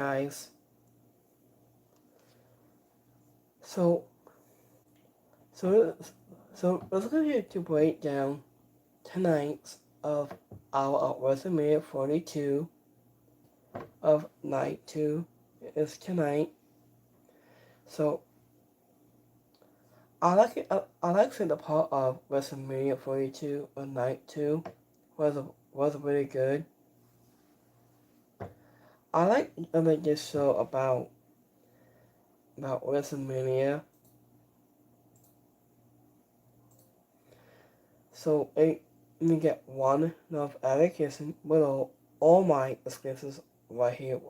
guys. So so so let's go here to break down tonight's of our Wrestlemania 42 of night 2 is tonight. So I like the part of Wrestlemania 42 of night 2 was really good. I like this show about Wrestlemania. So you get one notification below all my expenses right here.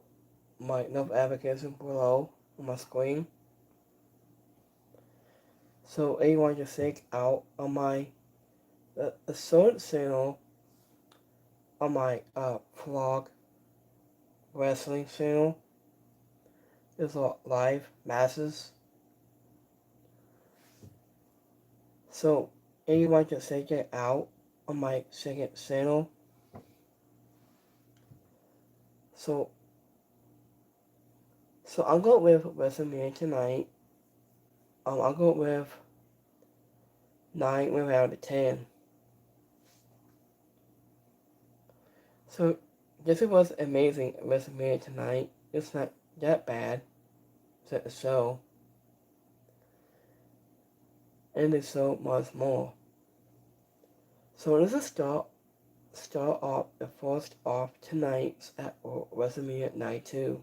My notification below on my screen. So you want to check out on my the third channel on my vlog wrestling channel. There's a live matches. So if you want to check it out on my second channel. So I'll go with WrestleMania tonight. I'll go with 9 out of 10. So this was amazing WrestleMania tonight. It's not that bad. It's a show. And there's so much more. So let's start off the first off tonight's at WrestleMania Night 2.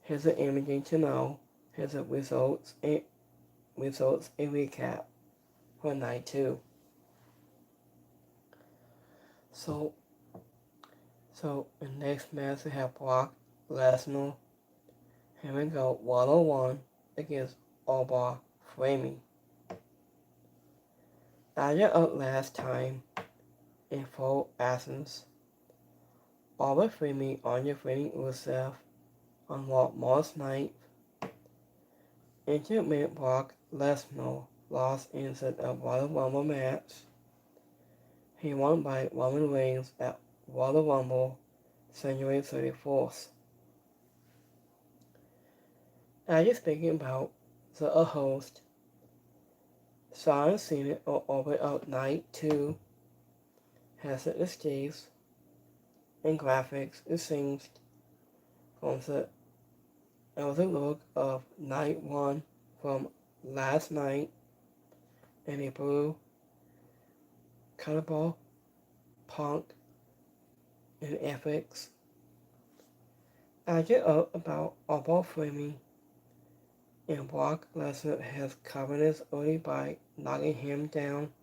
Here's the imaging to know. Here's the results and recap for Night 2. So in next match we have Brock Lesnar. Here we go, 101 against Alba Framing. After up last time in full absence, Alba Framing on your Framing Rusev on March 9th. Intimate Brock Lesnar lost in a Royal Rumble match. He won by Roman Reigns at Royal Rumble, January 34th. I just thinking about the host, John Cena over at Night 2 has the states and graphics it seems from the look of Night 1 from last night and a blue Cannibal Punk and Ethics. I get up about Alba Framing and Brock Lesnar has covered his early by knocking him down.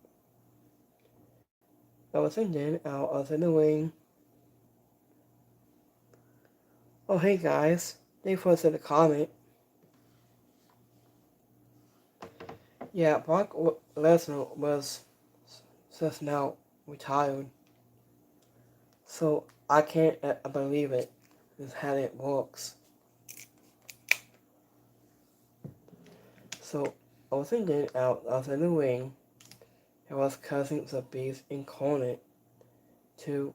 I was then out of the ring. Oh hey guys, thanks for the comment. Yeah, Brock Lesnar was just now retired. So I can't believe it. Is how it works. So I was then out of the ring. I was cussing the Beast Incarnate to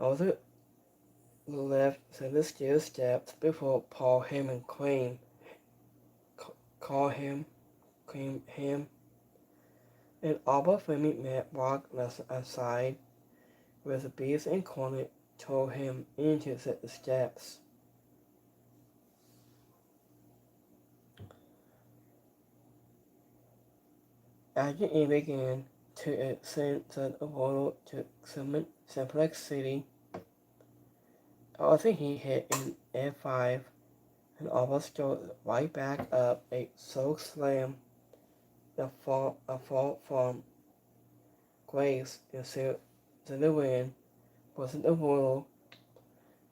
also left the steel steps before Paul Heyman claimed him, and Alba Fleming met Brock Lesnar aside, where the Beast Incarnate tore him into the steps. After he began to ascend the world to Simplex City, also he hit an F5 and almost strode right back up a soak slam. A fall from grace into the win wasn't a rule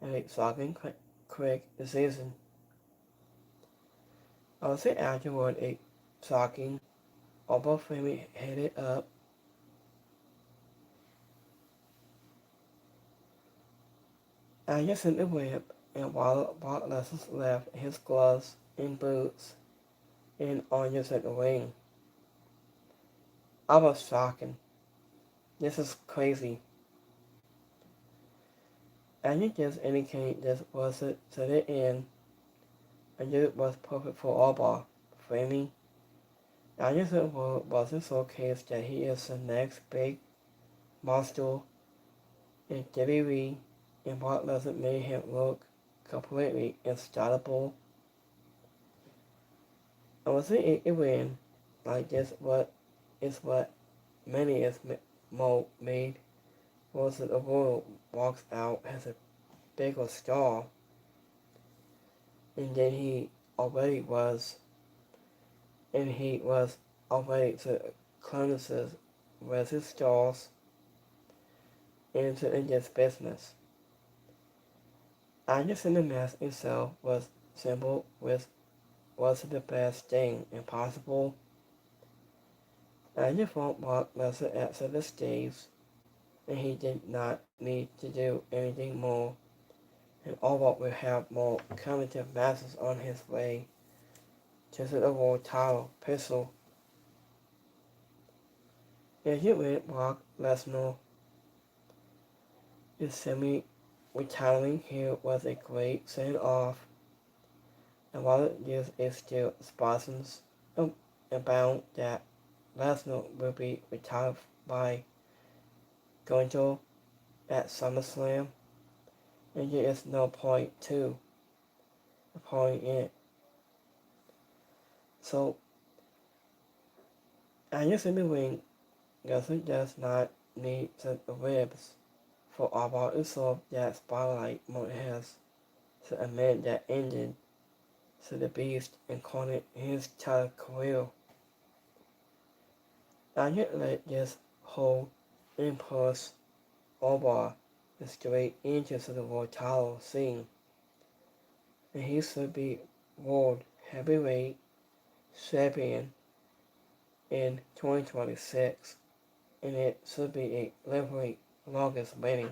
and a shocking quick decision. Also afterward a shocking Alba Fleming headed up. I just sent the whip, and while Brock Lesnar left his gloves and boots and on just at the ring. I was shocking. This is crazy. And it just indicated this was it to the end, and this was perfect for Alba. Framing. Anderson wasn't showcased that he is the next big monster in WWE, and what doesn't make him look completely unstoppable. I was saying a win like this what is what many is made was that the world walks out as a bigger star and then already was he was already to clearances with his stars into this business. Anderson the mask itself was simple with was the best thing impossible. Anderson fought Brock Lesnar at the stage and he did not need to do anything more, and Orwell will have more cumulative matches on his way to the world title pistol. As you win, Brock Lesnar is semi-retiring here was a great send-off, and while there is still spasms about that Lesnar will be retired by Gonzo at SummerSlam, and there is no point to point in. So, Anderson the ring does not need the ribs for about itself that spotlight mode has to admit that ended to the beast and called it his title career. I get let this whole impulse over straight into the world title scene, and he should be world heavyweight champion in 2026, and it should be a literally longest waiting.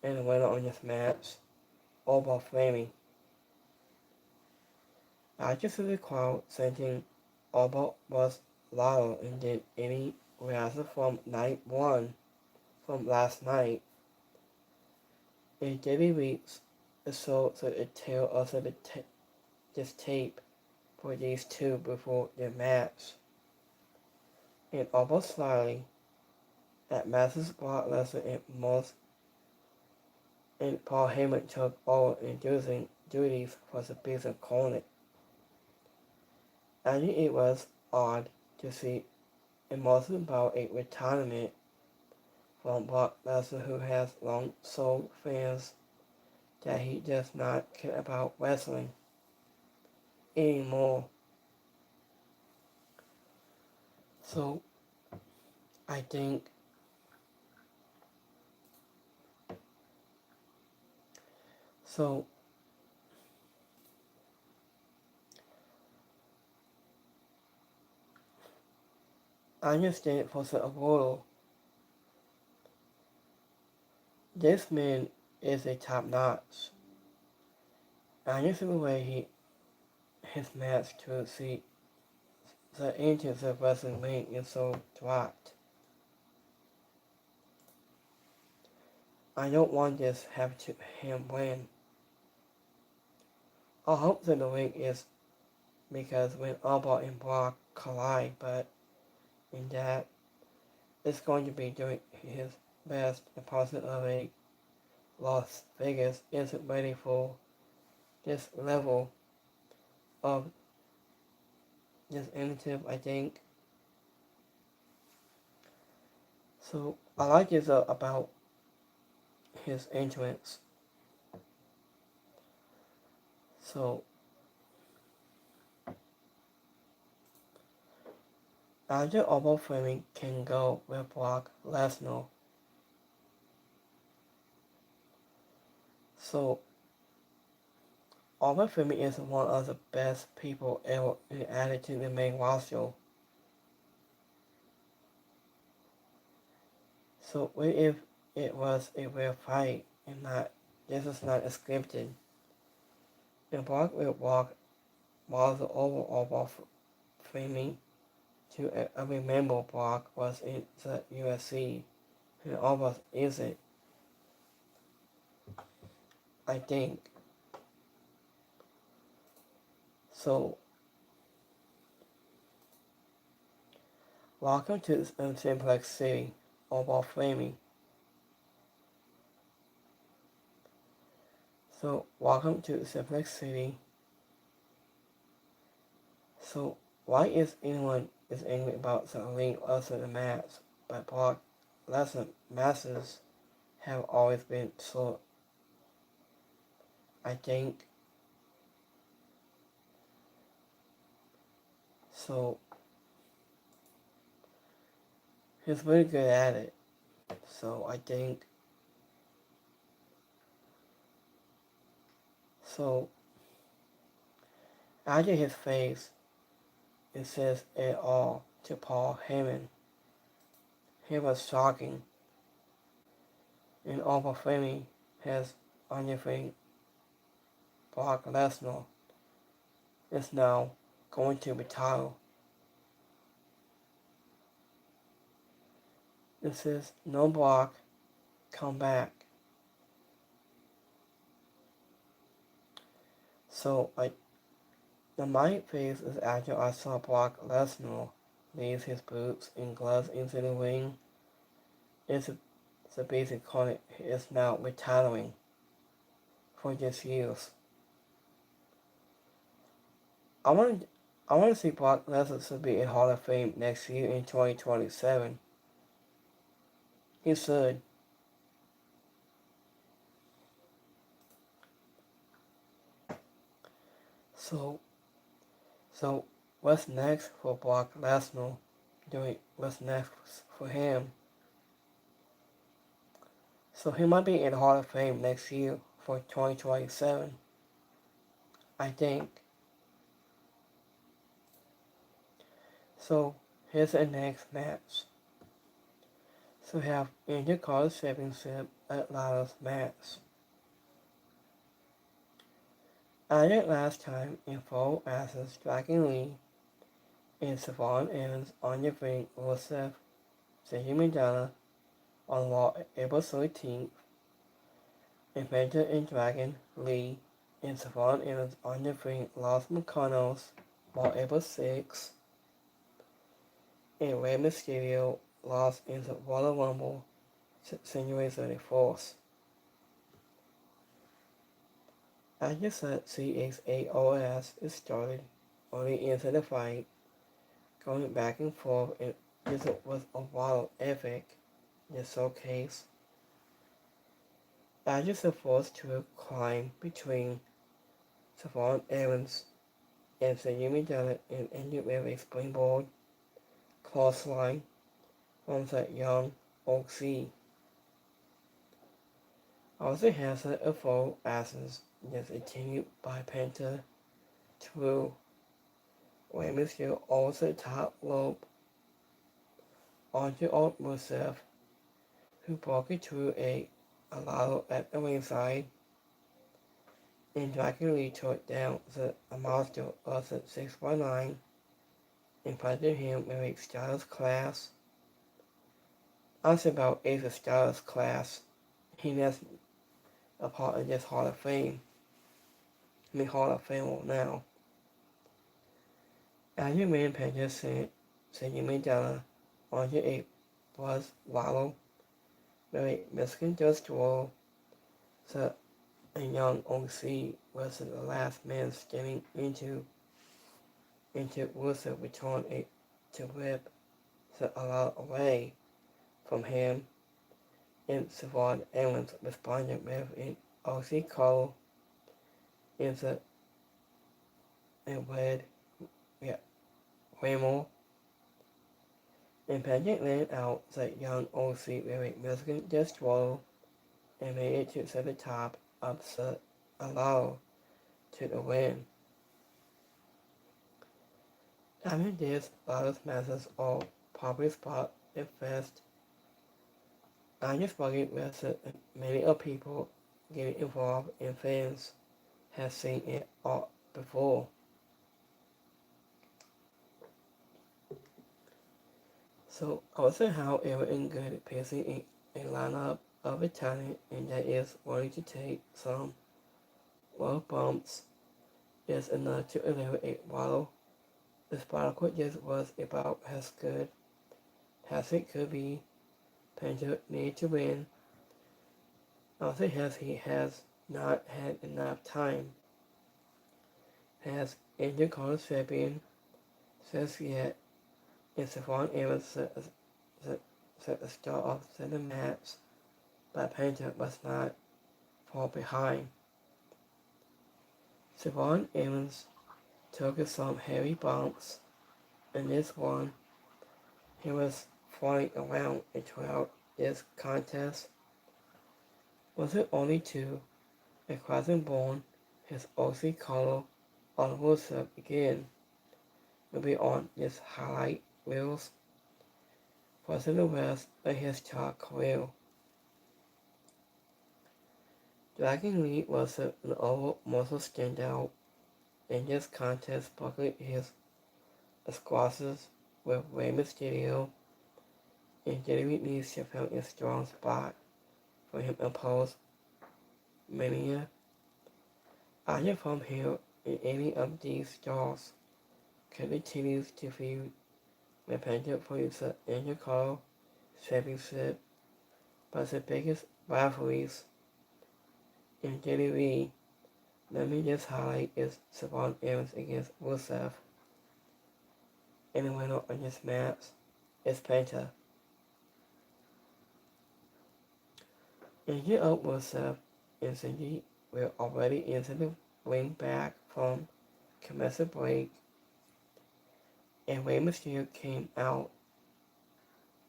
And the winner on this match, over Flaming. I just see the crowd thinking Oba was louder and did any reaction from night one from last night. It did weeks so the tail of this tape for these two before the match. And Oba slyly at Madison Brock Lesnar and most and Paul Heyman took over inducing duties for the business corner. I think it was odd to see a most about a retirement from Brock Lesnar who has long told fans that he does not care about wrestling anymore. So I think so I understand for the world this man is a top notch. I understand the way his match to see the entrance of wrestling ring is so dropped. I don't want this have to him win. I hope that the ring is because when Alba and Brock collide, but in that it's going to be doing his best and possibly Las Vegas isn't ready for this level of this initiative, I think. So I like this about his entrance. So either Alba Fleming can go with Brock Lesnar. So Alba Fleming is one of the best people ever added to the main roster. So what if it was a real fight and not this is not a scripted? And Brock will walk while the overall framing to remember Brock was in the UFC and almost isn't. I think. So, welcome to Simplex City, Oval Flaming. So, welcome to Simplex City. So, why is anyone is angry about something other than mass? But Brock Lesnar masses have always been so. I think so. He's really good at it. So I think so. After his face, it says it all to Paul Heyman. He was shocking, and Oprah Fleming has anything. Brock Lesnar is now going to retire. It says no Brock, come back. So the my face is after I saw Brock Lesnar leave his boots and gloves into the ring. It's a basic calling is now retiring for this use. I want to see Brock Lesnar to be in Hall of Fame next year in 2027. He should. So so what's next for Brock Lesnar? What's next for him? So he might be in Hall of Fame next year for 2027. I think. So here's the next match. So we have Intercards Championship at Lala's match. I did last time in full asses Dragon Lee and Savon Evans on the ring Rusev, Sigi Madonna on Raw April 13th, Inventor and Dragon Lee and Savon Evans on the ring Los Mexicanos Raw April 6th, and Rey Mysterio lost in the Royal Rumble January 34th. I just said CXAOS is started only into the fight, going back and forth, and this was a wild epic, the showcase. After the first two climb between Savon Evans and Sayumi Dillon and ended with a springboard crossline from the young OC. Also has a full asses just continued by Penta through Raymond still also top rope onto Old Rusev, who broke it through a ladder at the ringside, and Dragon Lee tore down the monster of the 619 and planted him with a Stardust class. Also about Ace Stardust class, he is a part of this Hall of Fame. Hall of Fame now. After Man Penta sent Sayumi Della onto a buzz wallow with a Mexican dust roll, so a young OC was the last man standing into Rusev returned to rip the allowed away from him, and Savon Evans responded with an OC call in the red Raymond, and Paget ran out the young OC with a Mexican dust roll and made it to the top of the allow to the win. After this, Lala's matches all probably spot at first. I just worried with many of people getting involved and fans have seen it all before. So also how everything good pacing a lineup of a talent and that is willing to take some well bumps is enough to deliver a bottle. The sparkle just was about as good as it could be. Penta needed to win. Also, as he has not had enough time. As Intercontinental Champion says yet, it's the wrong era set the start of the match, but Penta must not fall behind. Savon Evans took some heavy bumps. In this one, he was flying around and throughout this contest. Was it only two? A crossing bone, his OC color on Wilson again will be on his highlight reels for the rest of his chart career. Dragon Lee was an overall muscle standout in this contest, buckled his squashes with Rey Mysterio, and Jeremy Lee's found a strong spot for him in Mania. Either from here in any of these stars could continue to feud with Penta for his Intercontinental Championship, but the biggest rivalries in WWE, let me just highlight is Savon Evans against Rusev, and the winner of this match is Penta. Injured of Rusev and Cindy were already into the ring back from commercial break, and Rey Mysterio came out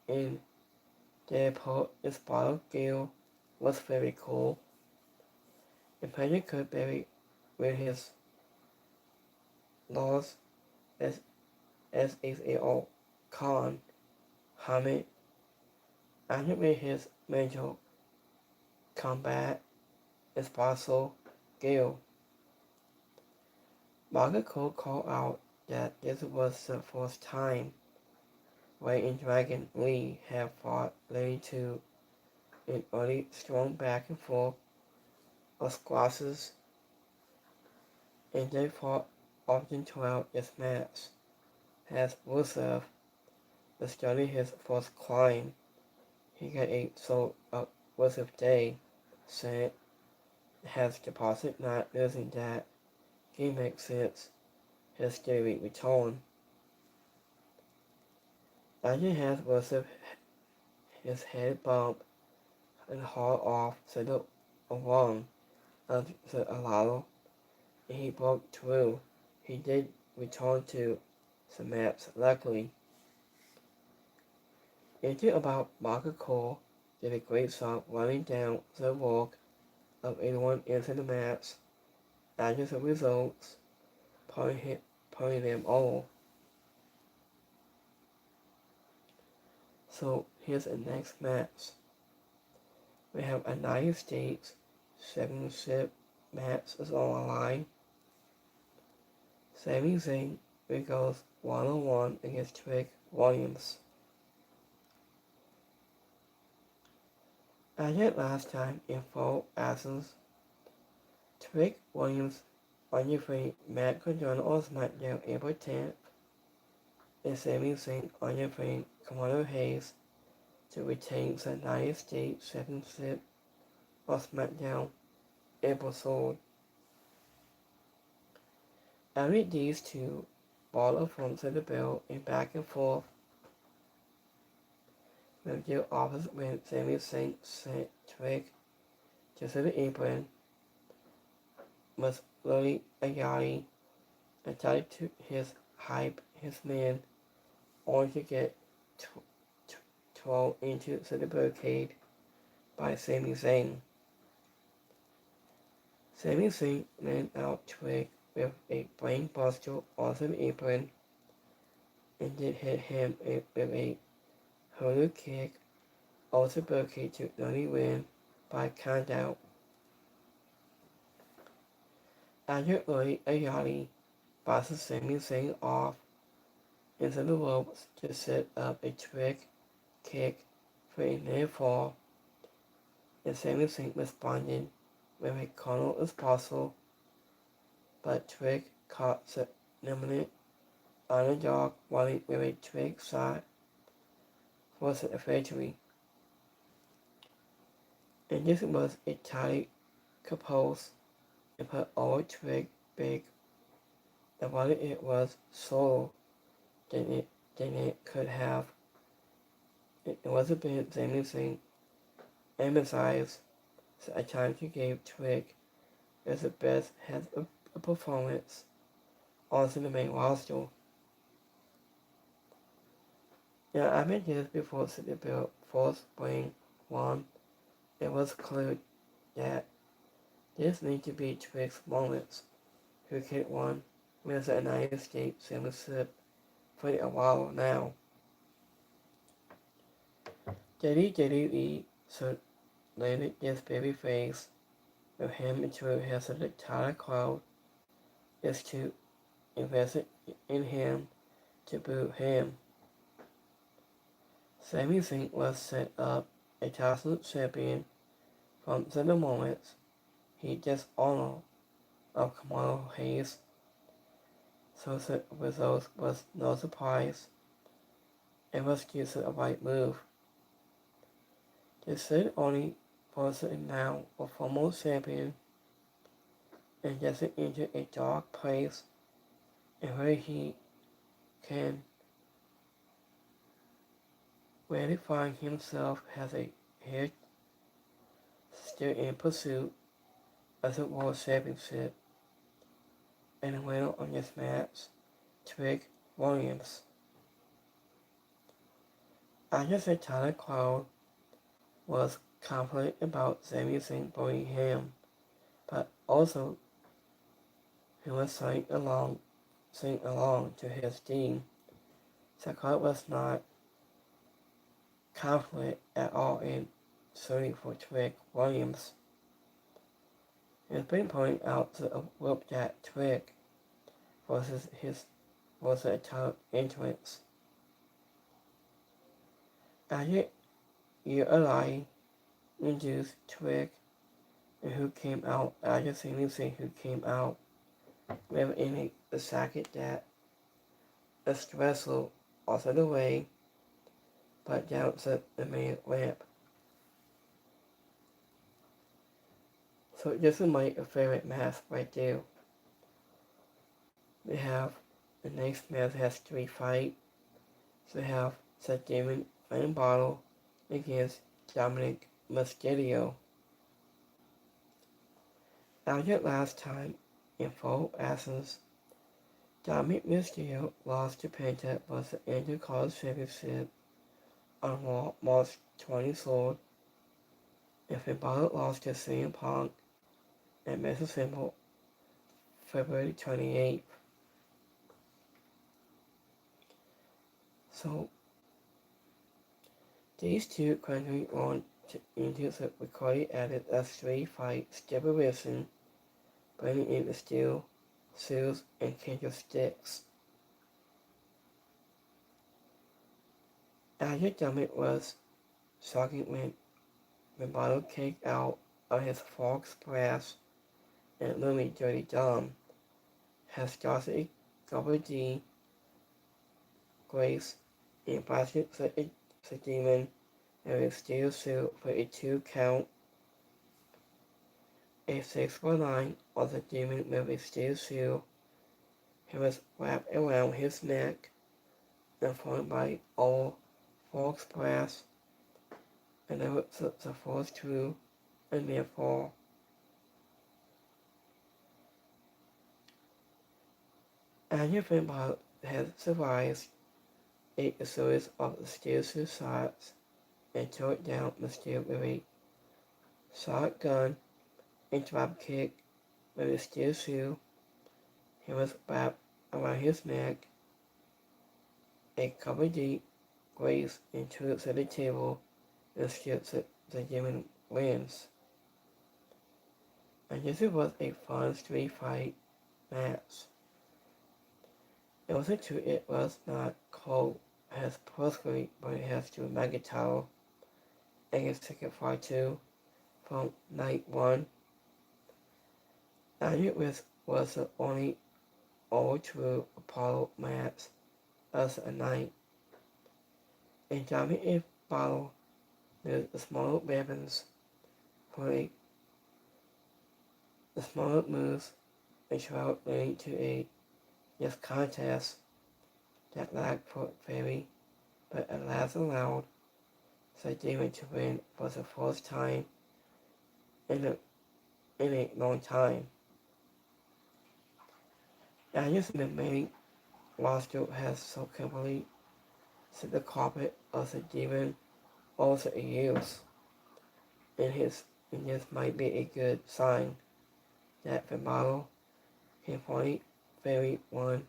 and their this bottle gear was very cool. And Penta could bury with his loss as SAO Khan Hamid and with his mental combat as possible Gale. Margaret Cole called out that this was the first time Ray and Dragon Lee have fought, leading to an early strong back and forth of squashes, and they fought often throughout this match. As Rusev was starting his first climb, he got a sort of Rusev Day, said, has deposit not losing that gimmick since his steady return. After has Rusev his head bumped and hauled off to the rung of the Alalo, and he broke through. He did return to the match luckily. Into about Margaret Cole did a great job running down the walk of anyone into the match. After the results, putting them all. So here's the next match. We have a United States Championship match is on the line. Sami Zayn goes one-on-one against Trick Williams. As at last time in full absence, Trick Williams undefeated Matt Cardona on SmackDown April 10th, and Sami Zayn undefeated Commander Hayes to retain the United States Championship on SmackDown April 3rd. After these two ball from the belt and back and forth, with their offers when Sami Zayn sent Trick to the apron, was Lily Ayali attacked to his hype his man only to get thrown into the barricade by Sami Zayn. Sami Zayn ran out Trick with a brain buster on the apron and did hit him with a hurdle kick off the barricade to nearly win by countout. After early Ayali passes Sami Zayn off into the ropes to set up a trick kick for a near fall, and Sami Zayn responded with a corner as possible but Twig caught the imminent underdog running with a Twig shot for the victory. And this was a tight compose and put all Twig big. The whether it was solo than it could have. It was a bit anything emphasized the time he gave Twig as the best head of a performance on the main roster. Now, I mentioned this before the Bill first Spring 1. It was clear that this needed to be Twig's moments. Who could won with the United States Championship for a while now. WWE so later this babyface with him into his entire crowd is to invest in him to boo him. Sami Zayn was set up a title champion from the moment he dishonored of Kamala Hayes, so the result was no surprise. It was just the right move. The said only person now a former champion and gets into a dark place and where he can really find himself as a head still in pursuit of the World Championship and the winner on this match, Twig Williams. I guess the entire crowd was confident about Sami Zayn bullying him, but also he was singing along to his theme. The crowd was not confident at all in suiting for Twig Williams. It has been pointed out to a group that Twig was a title entrance. After Eli introduced Twig and who came out after Sami Zayn who came out within a second that a wrestle also the way but down the main ramp. So this is my favorite match right there. We have the next match has 3 fights. So we have Seth Damon Flame Bottle against Dominic Mysterio. After last time in full essence, Dominic Mysterio lost to Penta was the Intercontinental Championship on March 23rd, and Flame Bottle lost to CM Punk at Mesa Symbol February 28th. So these two currently on into the recorded edit of 3 fight stipulation, bringing in the steel, seals, and candlesticks. After Dominic was shocking when Bottle kicked out of his Fox Brass and Lumi Dirty Dumb, has started a double D Grace and blasted the demon and a steel suit for a 2 count. A 619 of the demon with a steel seal. He was wrapped around his neck and followed by all Fox Brass, and then the force through and therefore Anya Vampire has survived a series of steel suicides and tore down Mysterio with a shotgun and drop kick with a steel shoe. He was wrapped around his neck, a cover deep grace into the table and skips the demon wins. And this was a fun street fight match. It was not called as personally, but it has to Mega Tower and his ticket fight 2 from night 1. Daniel was the only all-true Apollo match as a night. And Daniel followed the smaller weapons for the smaller moves and trial leading to a this contest that lacked for Fairy, but at last allowed the Demon to win for the first time in a long time. Daniel's main roster has so completely set the carpet of the Demon over the years, and this might be a good sign that the model can finally Fairy won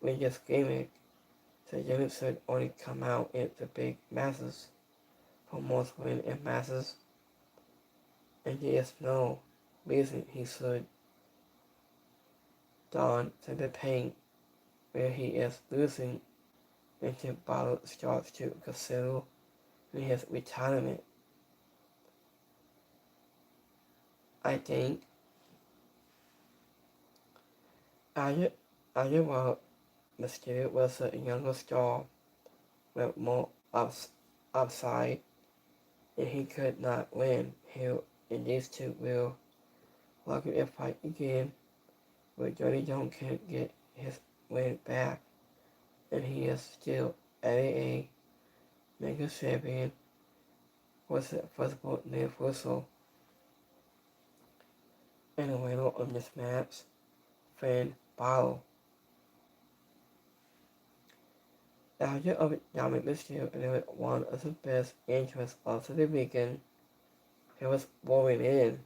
with this gimmick. The Demon should only come out in the big masses for most win in masses, and there is no reason he should don to the pain where he is losing until Bottle starts to consider his retirement. I think either while Mysterio was a younger star with more upside, and he could not win here, and these two will likely fight again, where Johnny John can't get his win back, and he is still AAA Mega Champion was the possible universal. And the winner of this match, Finn Balor. After of Dominic Mysterio delivered one of the best entrances of the division, he was rolling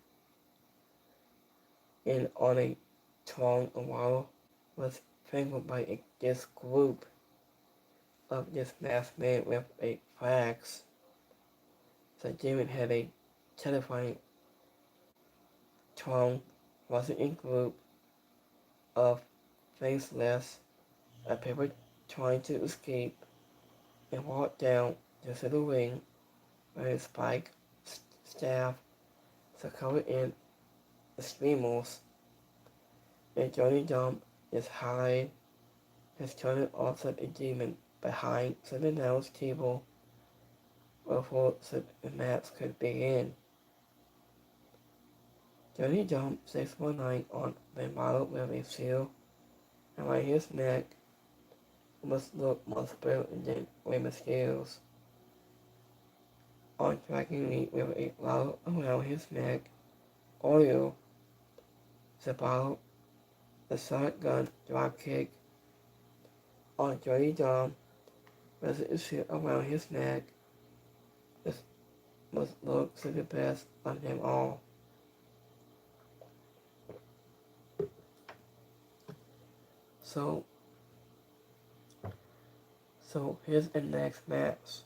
in on a throng while was flanked by this group of this masked man with a flags. The demon had a terrifying throng, was a group of faceless people trying to escape and walk down to the ring where his spike staff is covered in streamers, and Johnny Dump is highlighted as turning off a demon behind the announce table before the match could begin. Johnny Dump 619 on the model with a seal around his neck must look much better than Rey Mysterio's. On tracking me with a lot around his neck, Oreo, the bottle, the shotgun drop kick on Johnny Dom with a seal around his neck. This must look to the best of them all. So here's the next match.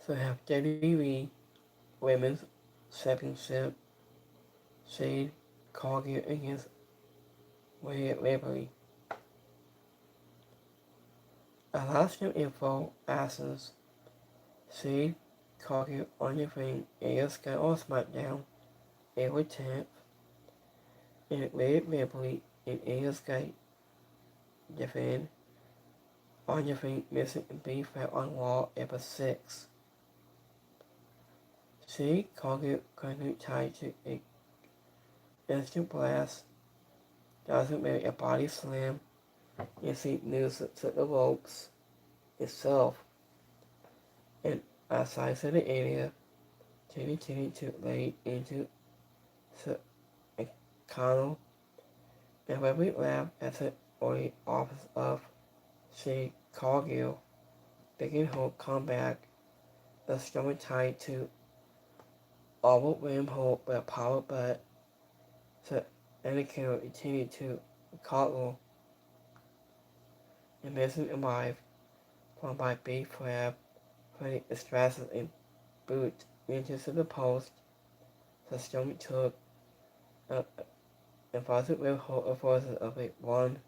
So we have WWE Women's Championship, Shade Cargill against Rhea Ripley. Alaska info asks Shade Cargill on your ring ASK on SmackDown April 10th, and Rhea Ripley in ASK defend on your ring missing B flat on Raw April 6th. Shade Cargill currently tied to a instant blast, doesn't marry a body slam, and see news to the ropes itself, and outside of the area, Timmy to lay into the Connell, and Wesley laughed at the early office of Shade Cargill, begging her comeback, the stomach tied to Albert William Hope with a power butt, the indicator continued to Cargill, and missing a wife from by B Flab, putting the stresses and boot into the post. The stomach took and followed with her forces of a one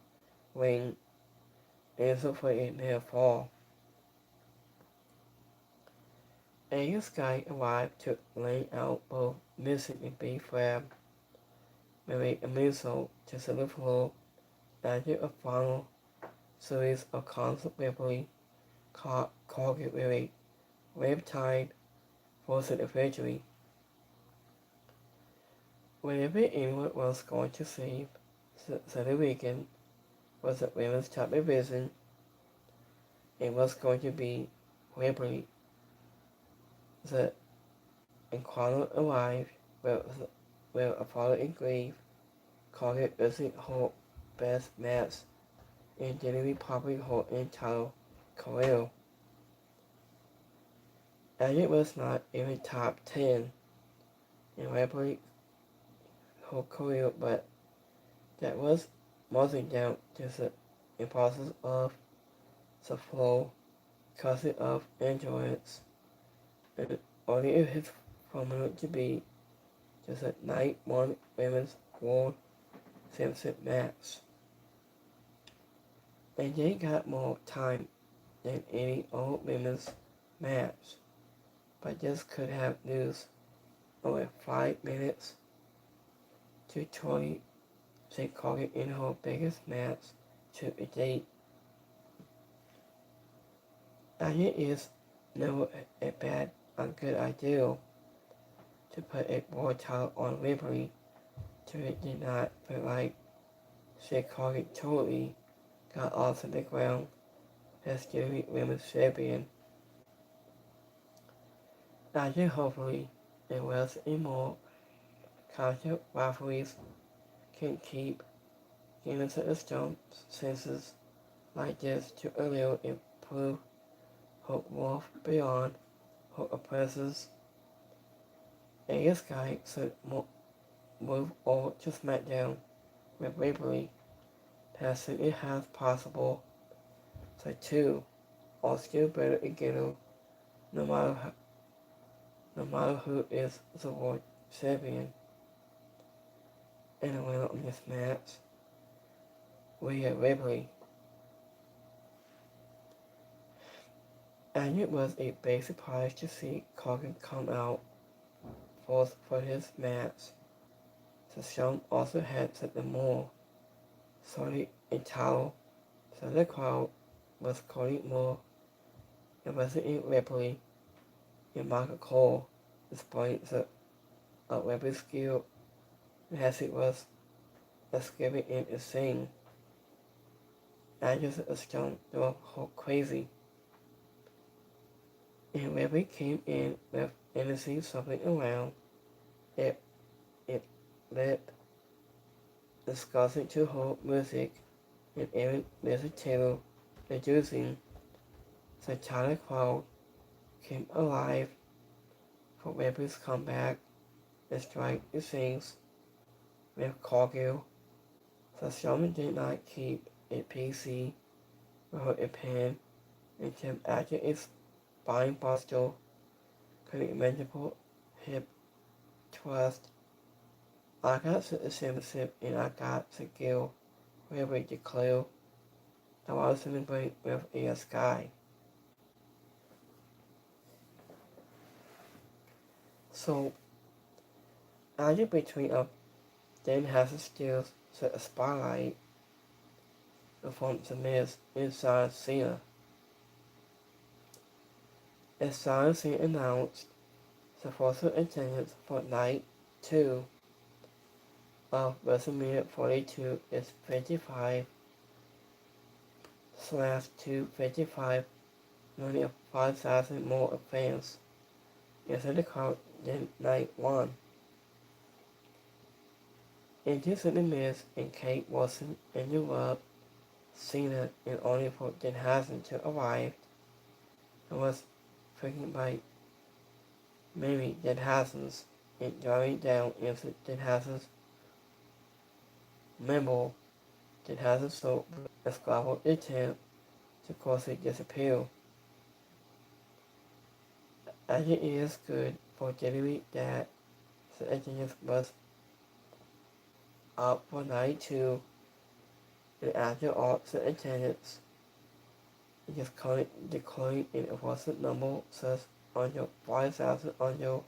wing answer for a near fall. A Sky arrived to lay out both missing and B Flab, married a missile to the floor after a final series of constant weaponry called it with a riptide forcing the victory. Whenever anyone was going to save the weekend was the women's top division, it was going to be Ripley. The Inquirer arrived with Apollo in grief, called it Usain Hope's best match and didn't probably her entire career. And it was not even top 10 in Ripley's whole career, but that was mostly down to the importance of the flow, because of endurance, and only his formula to be just a night one women's world championship match. And they got more time than any old women's match, but just could have used only 5 minutes to 20 they called it in her biggest match to a date. And it is never a bad or good idea to put a world title on Ripley to it did not feel like she called it totally got off the ground as the women's champion. I think hopefully it was a more conscious referees can keep getting to the strong senses like this to earlier improve her worth beyond her oppressors. And this guy should move over to SmackDown with Ripley as soon as possible. So two are still better together no matter who is the world champion. And the winner of this match, Rhea Ripley. And it was a big surprise to see Corgan come out first for his match. The show also had something more, sorry, a towel, so the crowd was calling more. It wasn't in Ripley and Michael Cole, despite the Ripley's skill as it was a skipping in a sing. I just a stone drove her crazy. And Ripley came in with innocent something around it lip, discussing to her music, and even Mr. Taylor reducing the entire crowd came alive for Ripley's comeback and strike the things with Cargill. The showman did not keep it PC with her opinion and kept after its spine buster, cutting multiple hip thrust. I got the championship and I got the gill, Ripley declared. I was celebrating with a sky. So, after between of then has the skills set a spotlight from the Miz inside Cena. As Cena announced the first attendance for night 2 of Wrestlemania 42 is 55/255, nearly 5,000 more fans inside the crowd than night 1. Into the Miz and Kate Wilson interrupt Cena and only for Danhausen to arrive and was freaking by many Danhausens and driving down into Danhausen's member. Danhausen saw a squabble attempt to cause it disappear. As it is good for WWE that the attendance was up for night 2 and after all the attendance it is currently declaring in a wasn't number says under 5,000 under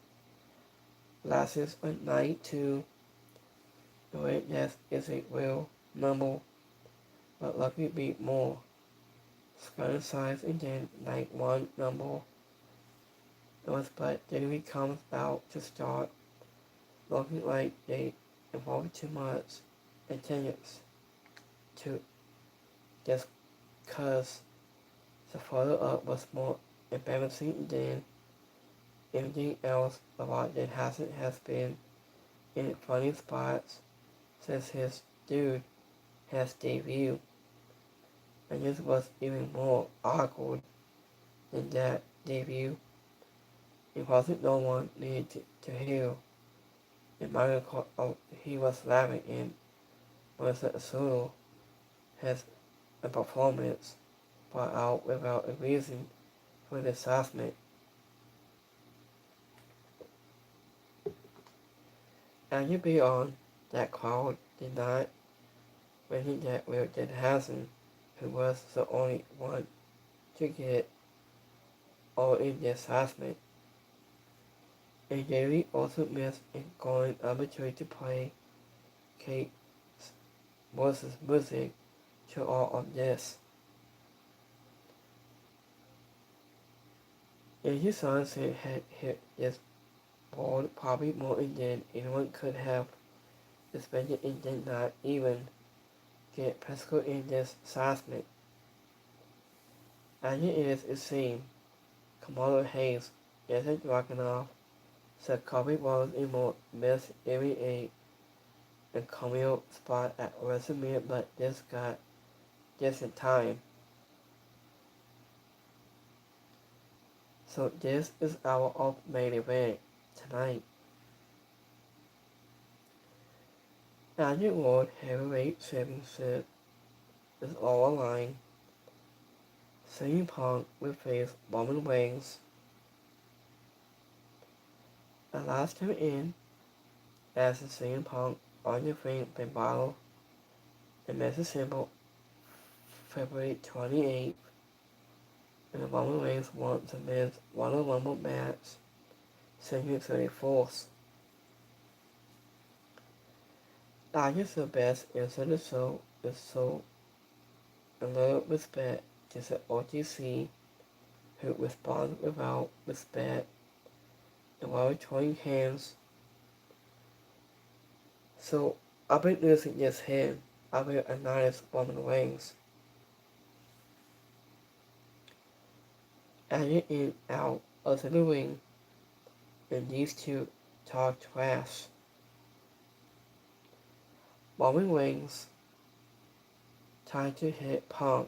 last on night 2. It way death is a real number, but lucky beat more. Scanning size again like one number. It was but Davy comes out to start, looking like they involved too much attendance to just cause the follow-up was more embarrassing than anything else about that has been in funny spots since his dude has debuted. And this was even more awkward than that debut. It wasn't no one needed to hear. And Michael, he was laughing and Melissa Asuno has a performance brought out without a reason for the assessment. And beyond that crowd did not mention that Will did Hassan, who was the only one to get all in the assessment. And Gary also missed in going arbitrary to play Kate Morris's music to all of this. And his sons had hit this board probably more than anyone could have expected and did not even get Prescott in this assessment. As it is, it seemed, Kamala Hayes isn't rocking off, so Kobe was in more Miss Area 8 and cameo spot at Wrestlemania, but this got just in time. So this is our main event tonight. Magic World Heavyweight Championship is all aligned. CM Punk will face Roman Reigns. And last time in, as the CM Punk on the ring been battle in Mississippi, February 28th, and Roman Reigns won the men's Royal Rumble match, January 34th. I guess the best answer to the show is so a little respect to the OTC, who responded without respect and while throwing hands. So I've been losing this hand. I will acknowledge Roman Reigns. Added in out of the ring, and these two talk trash. Roman Reigns tried to hit Punk.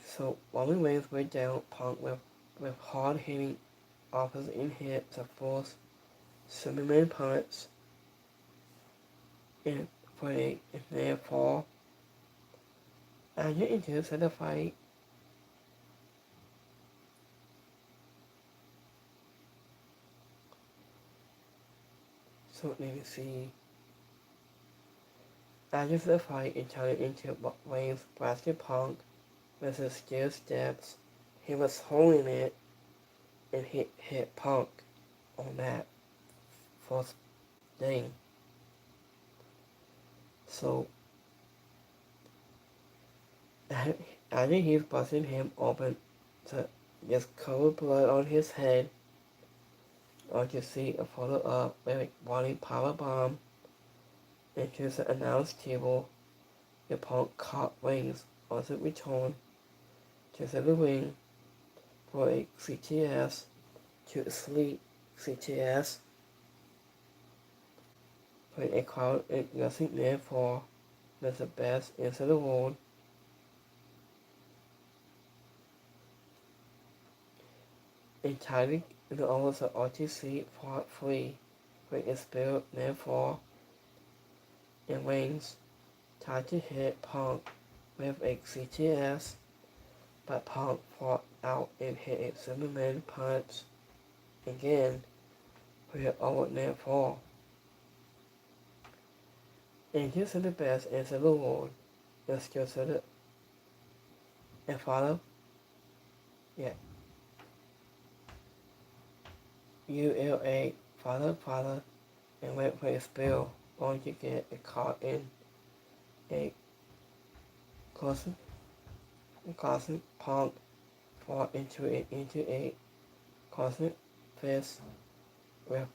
So Roman Reigns went down Punk with hard hitting offers and hit the fourth Superman punch and for a near fall. And you into the fight. So let me see. After the fight, it turned into Reigns blasted Punk with his steel steps. He was holding it and hit Punk on that first thing. So after he's busting him open to just cold blood on his head, or you see a photo of with a running power bomb into the announce table. The Punk caught Reigns on the return to the ring for a CTS to sleep CTS. When a crowd is nothing there for with the best in the world. Entirely in all the RTC Part 3 with its built therefore and Reigns tried to hit Punk with a CTS, but Punk fought out and hit a Superman punch again with all therefore. And this is the best in the world. Let's go to the and follow. Yeah. ULA father and went for a spill, going to get a caught in a cosmic punk fall into a cosmic fist with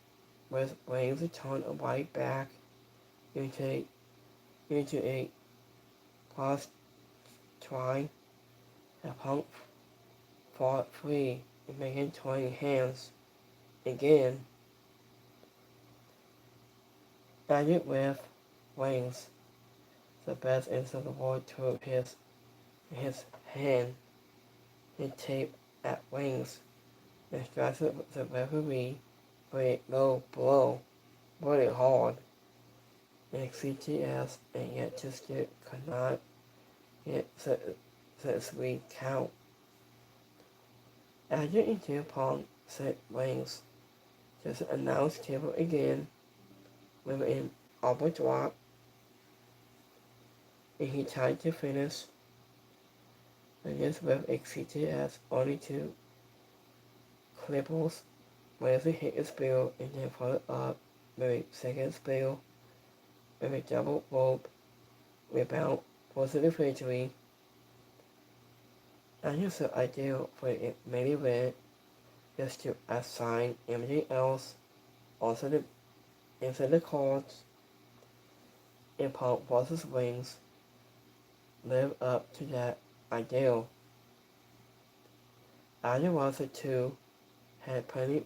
waves a ton of white back into a cross twine. The punk fought free and began throwing hands again, added with wings. The best inside the world took his hand and taped at wings and struck the referee for a low blow, really hard. And CTS and yet just could not get the 3 count. After into Pong set wings, just announced table again with an upper drop, and he tried to finish, and just with a CTS only 2 clippers, where he hit a spill and then followed up with a second spill with a double rope rebound for the victory. I use the ideal for a main event is to assign everything else also into the cards and Punk vs. Wings live up to that ideal. Either was the two had plenty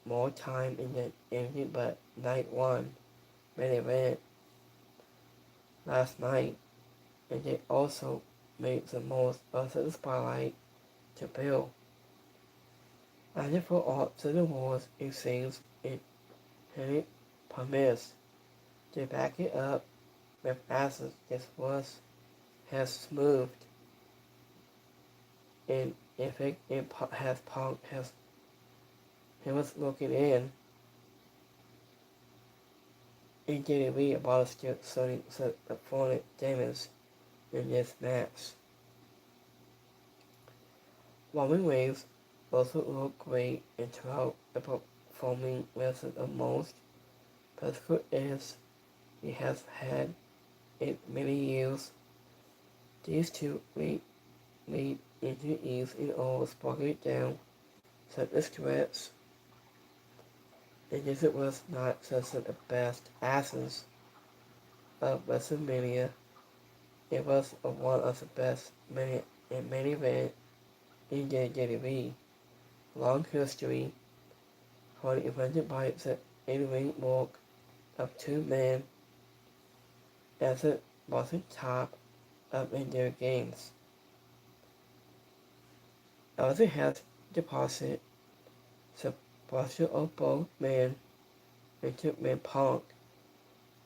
more time in anything but night 1 main event last night, and they also made the most of the spotlight to Bill. Either for all to the wars it seems it hadn't promised to back it up with assets this has smoothed, and if it has Punk has he was looking in and didn't read about still sudden opponent damage in this match. Roman Reigns also looked great and throughout the performing with the most physical edge he has had in many years. These two lead into ease in all sparking it down, such a stretch. And this was not just the best asses of Wrestlemania, it was one of the best main event in WWE. Long history, for invented by the in-ring work of 2 men as it wasn't top of in their games. Also has deposited the posture of both men into men Punk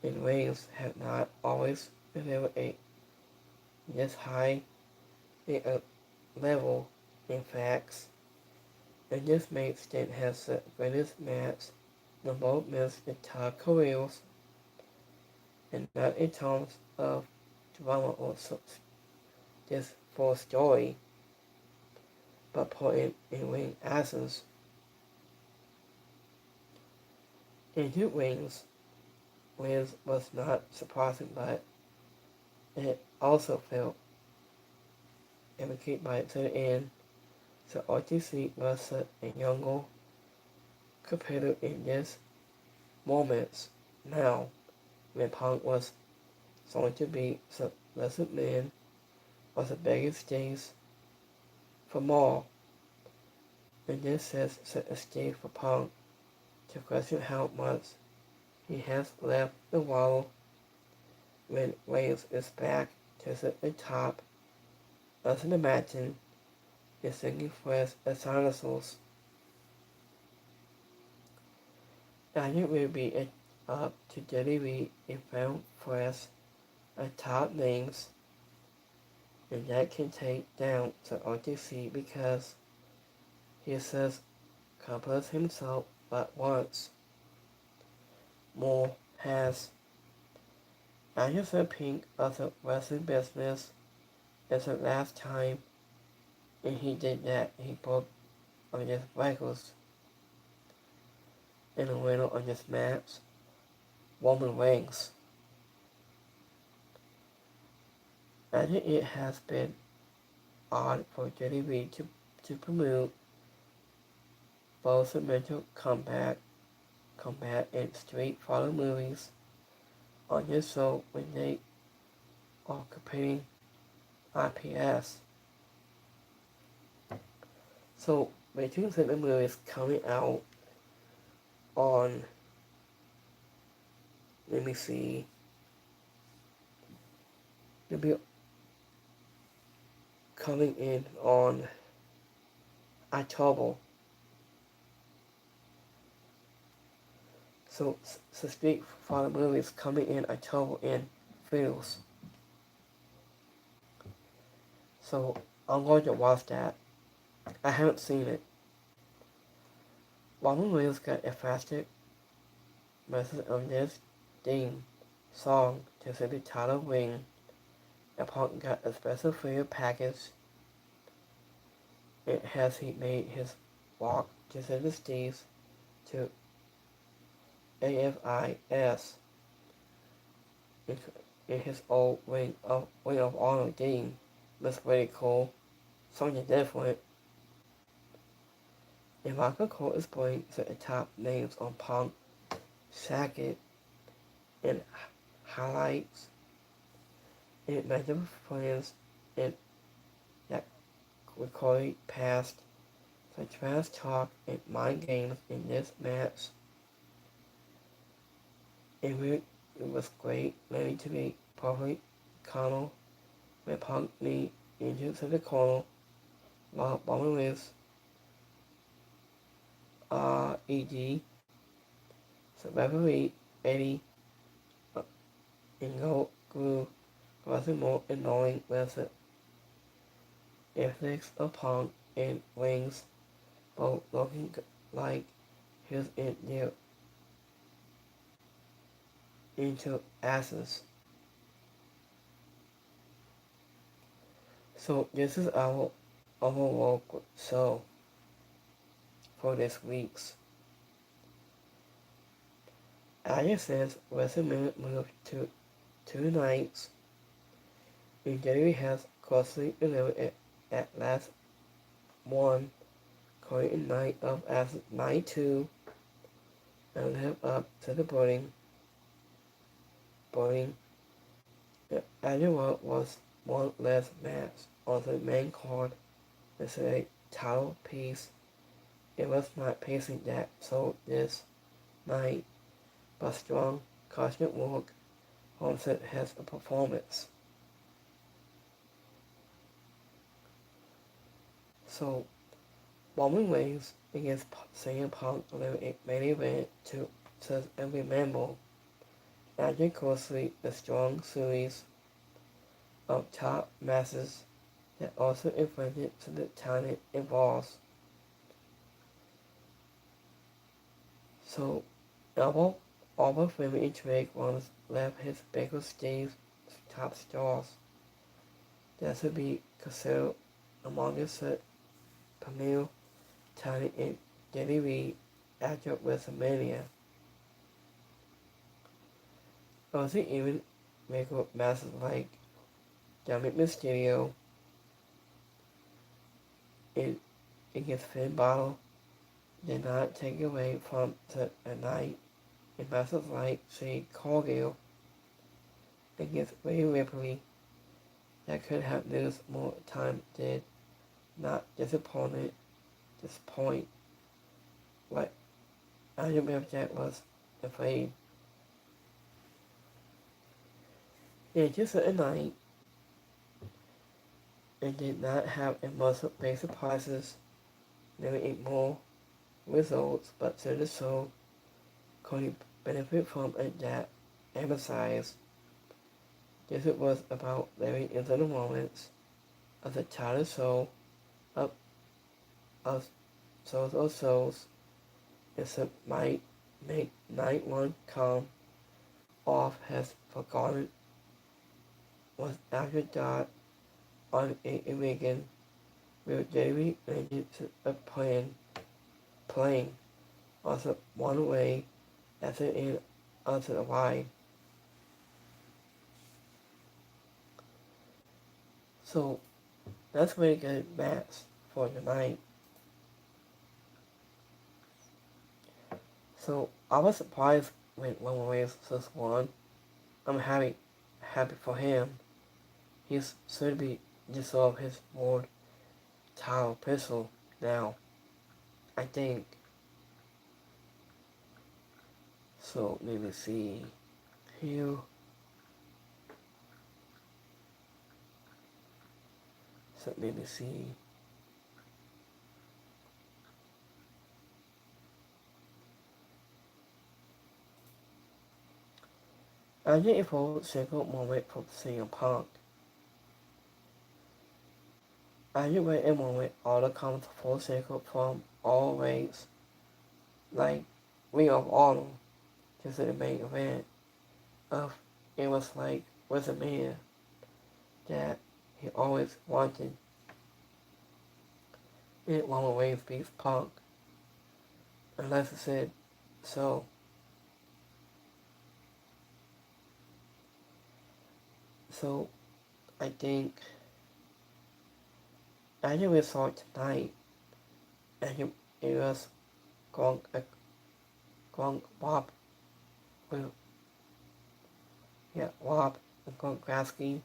and Reigns have not always delivered a this high a level in facts, and this makes them has the greatest match the both men's entire careers, and not in terms of drama or just for story, but for in ring essence. Into Wings was not surprising, but it also felt advocated by the end. The RTC was a younger competitor in this moment. Now, when Punk was going to be the lesser man was the biggest days for more, and this set a stage for Punk to question how much he has left the wall when Reigns is back to the top. As an imagine is thinking fresh as dinosaurs. And it will be up to WWE if found fresh and top names, and that can take down the RTC because he says compares himself but once more has. I just think of the wrestling business as the last time, and he did that. He broke on his records. And the winner on this match, Roman Reigns. I think it has been odd for WWE to promote both the mental combat and Street Fighter movies on this show when they are competing IPS. So the two segment movies coming out on, let me see, they'll be coming in on October. So Street Fighter movies coming in October in theaters. So I'm going to watch that. I haven't seen it. Roman Reigns got a faster message of this theme song to send the title ring. And Punk got a special figure package. It has he made his walk to send the Steves to AFIS in his old Ring of Honor game. That's really cool. Something different. And Michael Cole is playing to the top names on Punk, Sackett, and highlights. And member friends and that recorded past the trash talk and mind games in this match. It was great, ready to be perfect corner when Punk knee into the corner while Roman Reigns ED. So referee Eddie Ingo grew wasn't more annoying with it. Ethics of Punk and Wings both looking like his in their into asses. So this is our overall show for this week's. Aya says Wrestlemania moved to 2 nights, and Jerry has closely delivered it at last one current night of as night 2 and live up to the boarding. The annual was one less match on the main card. It's a title piece. It was not pacing that so this night, but strong, constant work Homestead has a performance. So, Roman Reigns against CM Punk delivered a main event to says every member. Adding closely the strong series of top masses that also influenced to the talent involved. So, Albert Fleming Drake once left his Baker Steve's top stars. That would be considered among the premier talent in WWE after Wrestlemania. Also even make up masses like Dominic Mysterio against Finn Balor did not take away from the night in masses like Jade Cargill against Rhea Ripley that could have used more time did not disappoint. Like I remember that was afraid. In just a night, it did not have a muscle base surprises, never ate more results, but to the show could benefit from it that emphasized this it was about living into the moments of the title show of souls, and some might make night one come off has forgotten was after dark on a weekend with Davey and playing. also one way at the end of the line. So that's a really good match for tonight. So I was surprised when Roman Reigns just won. I'm happy for him. He's soon to be dissolved his world title pistol now, I think. So let me see here. So let me see. I think it was a single moment from CM Punk. I think when a moment all the comments full circle from all ways, like Ring of Honor, just the main event of it was like Wrestlemania that he always wanted. It Roman Reigns beats Punk, unless it said so. So I think we saw it tonight. I think it was Gronk Bob with Rob and Gronkowski.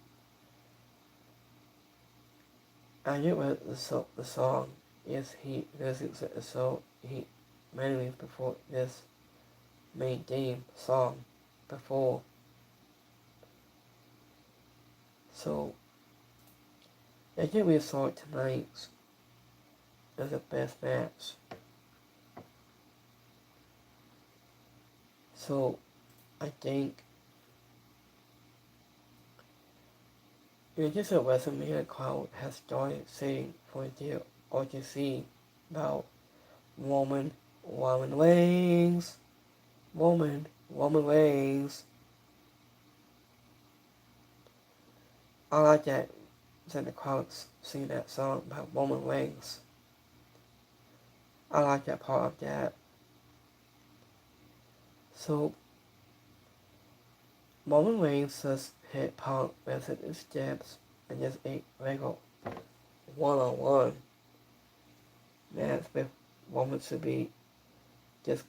I knew what the song is. He listens so he many weeks before this main theme song before. So I think we saw it tonight as the best match. So I think just a WrestleMania crowd has started saying for their urgency about Roman Reigns, Roman Reigns. I like that the crowds sing that song about Roman Reigns. I like that part of that. So Roman Reigns just hit Punk with his jabs and just a regular one-on-one match with Roman to be just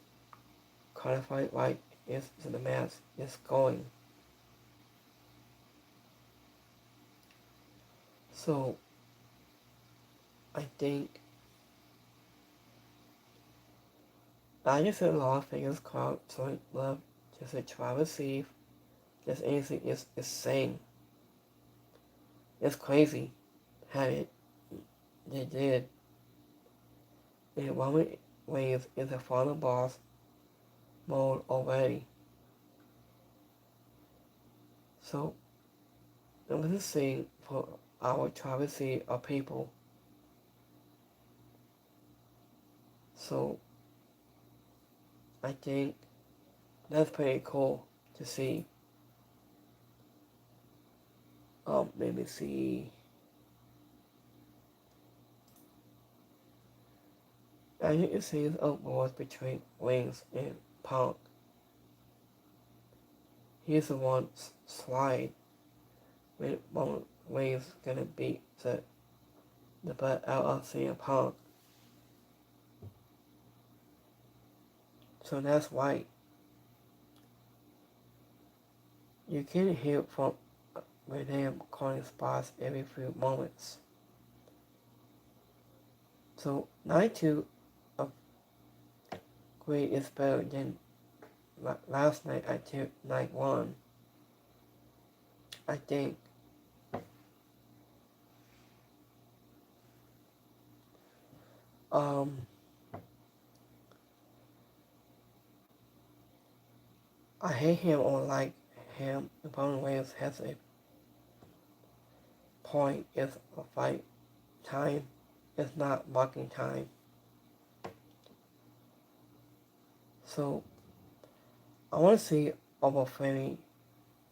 qualified like is the match is going. So I think I just a lot of figures crowd so I love just to try to receive just anything is saying. It's crazy how they did. And Roman Reigns is a final boss mode already. So I'm just saying for our privacy of people. So I think that's pretty cool to see. Let me see. I think it seems a wars between Wings and Punk. He's the one slide when Wings gonna beat the butt out of CM Punk. So that's why you can hear from them calling spots every few moments. So night 2 of Great is better than last night at night 1. I think. I hate him or like him. The Roman Reigns has a point. It's a fight time. It's not walking time. So I want to see Oba Femi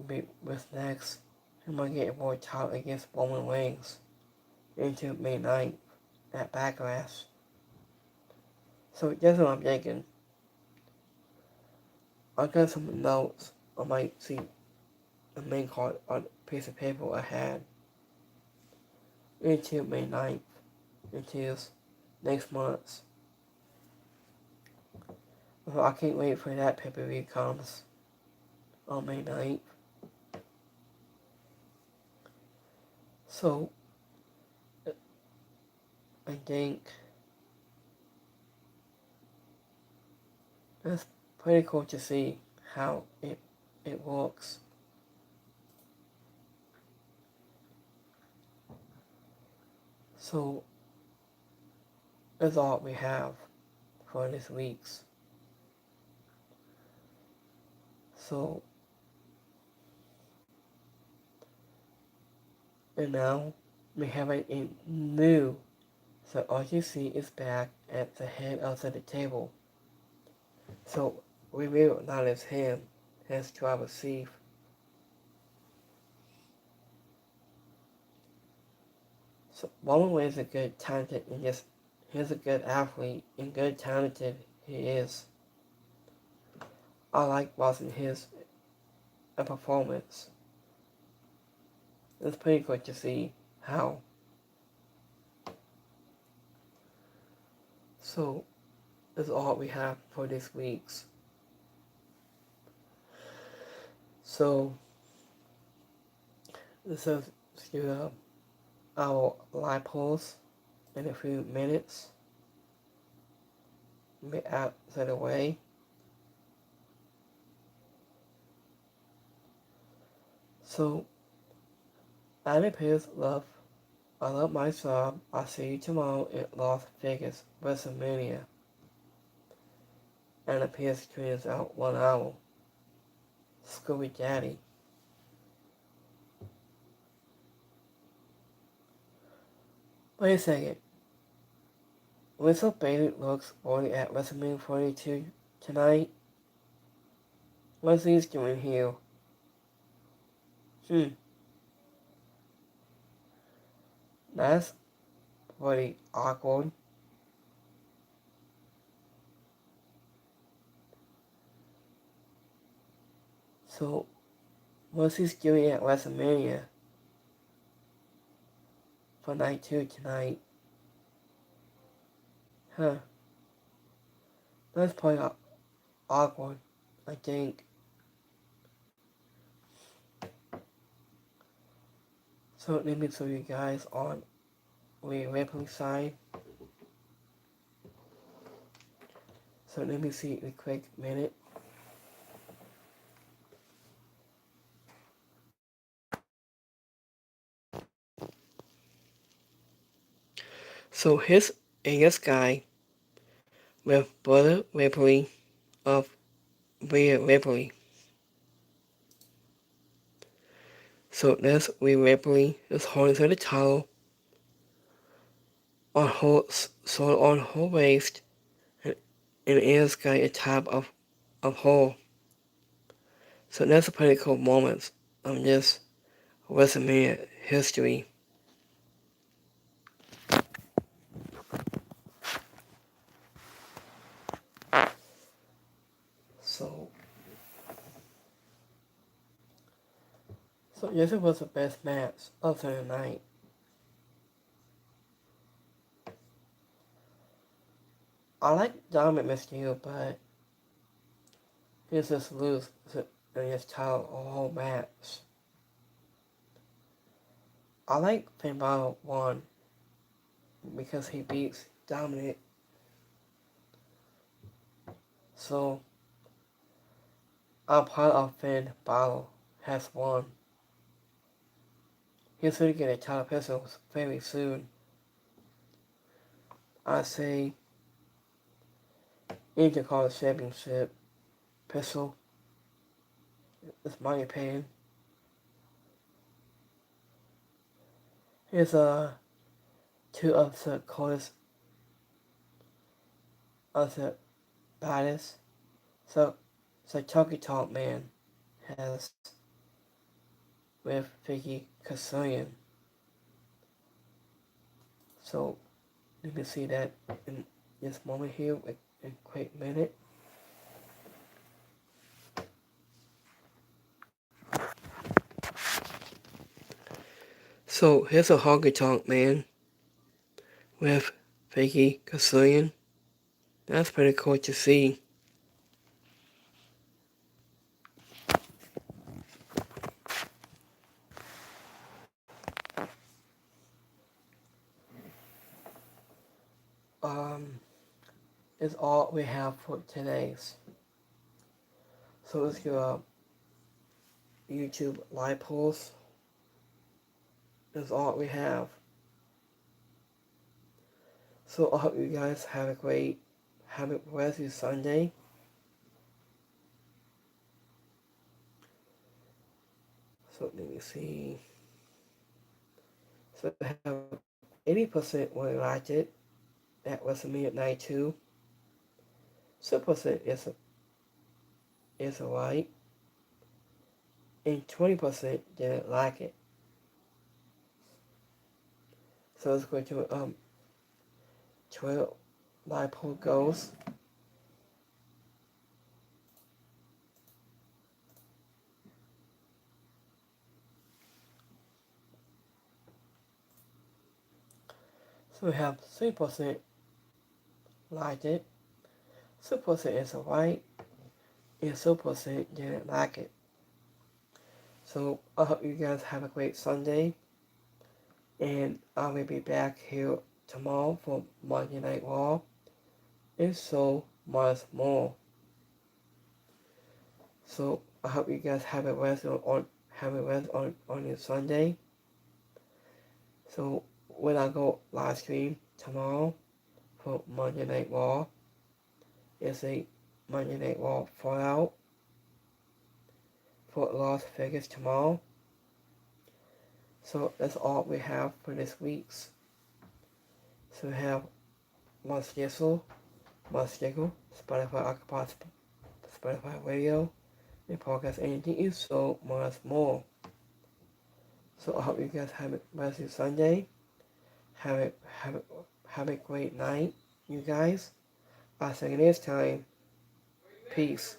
be with next. He might get a world title against Roman Reigns into May 9th at Backlash. So that's what I'm thinking. I got some notes. I might see the main card on a piece of paper I had until May 9th, until next month. So I can't wait for that pay-per-view comes on May 9th. So I think it's pretty cool to see how it works. So that's all we have for this week's. So and now we have a new. So RGC is back at the head of the table. So we will acknowledge him as Driver Chief. So Roman Reigns is a good talented and just he's a good athlete and good talented he is. I like watching his performance. It's pretty good to see how. So that's all we have for this week's. So this is our live polls in a few minutes. Get out of the way. So Annie Pierce I love my job. I'll see you tomorrow at Las Vegas, Wrestlemania. Annie Pierce tweets out 1 hour. Scooby Daddy. Wait a second. Whistle Bailey looks already at WrestleMania 42 tonight. What's he doing here? That's pretty awkward. So, what's he doing at WrestleMania for night 2 tonight? That's pretty awkward, I think. So let me show you guys on the Ripley side. So let me see a quick minute. So here's this guy with Brother Ripley of Rhea Ripley. So there's Rhea Ripley is holding to the towel on her sword on her waist, and this guy is top of her. So that's a pretty cool moment of this WrestleMania history. So this was the best match of the night. I like Dominic Mysterio, but he just lose in his title a whole match. I like Finn Balor won because he beats Dominic. So I'm proud of Finn Balor has won. He's going to get a title pistol very soon. I say you can call it championship pistol. It's my opinion. Here's two of the coolest of the baddest. So Talkie Talk Man has with Vicky Kazarian. So you can see that in this moment here, in a quick minute. So here's a honky tonk man with Fakey Castillion. That's pretty cool to see. Is all we have for today's. So let's do a YouTube live polls. Is all we have. So I hope you guys have a rest of your Sunday. So let me see. So we have 80% really liked it at Wrestlemania Night 2. 6% is alright. And 20% didn't like it. So let's go to Twitter live poll goes. So we have 3% liked it, 2% is alright, and 2% didn't like it. So I hope you guys have a great Sunday, and I will be back here tomorrow for Monday Night Raw, and so much more. So I hope you guys have a rest on your Sunday. So when I go live stream tomorrow for Monday Night Raw, it's a Monday Night Raw Fallout for Las Vegas tomorrow. So that's all we have for this week's. So we have Spotify, Occupied, Spotify Radio, and Podcast Anything is so much more. So I hope you guys have a blessed Sunday. Have a great night, you guys. I'll see you next time. Peace.